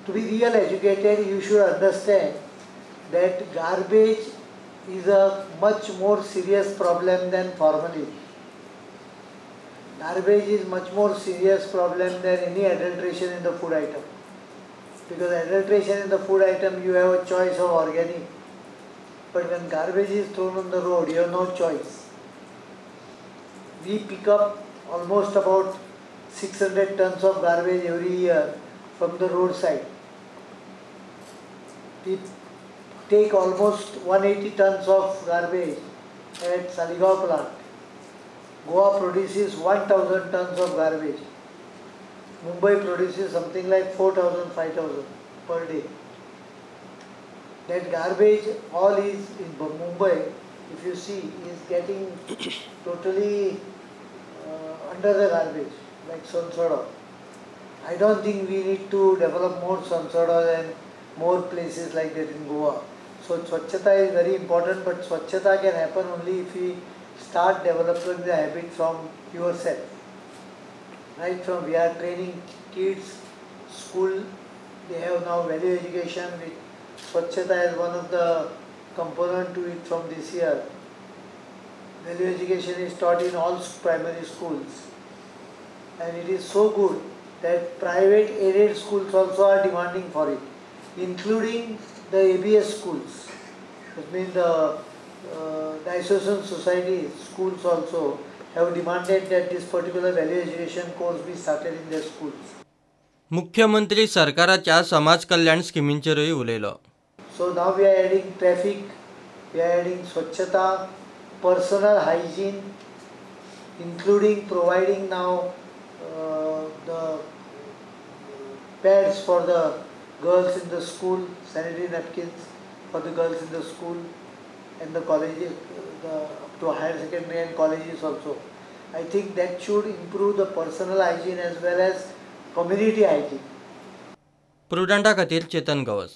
To be real educated, you should understand that garbage is a much more serious problem than formalin. Garbage is much more serious problem than any adulteration in the food item. Because adulteration in the food item, you have a choice of organic. But when garbage is thrown on the road, you have no choice. We pick up almost about 600 tons of garbage every year from the roadside. We take almost 180 tons of garbage at Saligaon plant. Goa produces 1000 tons of garbage. Mumbai produces something like 4000, 5000 per day. That garbage all is in Mumbai, if you see, is getting totally under the garbage, like Sansoda. I don't think we need to develop more Sansoda and more places like that in Goa. So Swachhata is very important, but Swachhata can happen only if we start developing the habit from yourself. Right from we are training kids, school, they have now value education with Swachhata as one of the component to it from this year. Value education is taught in all primary schools, and it is so good that private aided schools also are demanding for it, including the ABS schools. That means the diocesan society schools also have demanded that this particular value education course be started in their schools. मुख्यमंत्री सरकाराच्या समाज कल्याण स्किमींचेरय उलयलो. So now we are adding traffic, we are adding Swachhata, personal hygiene, including providing now the pads for the girls in the school, sanitary napkins for the girls in the school and the colleges, up to higher secondary and colleges also. I think that should improve the personal hygiene as well as community hygiene. प्रुडंटा खातीर चेतन गवस.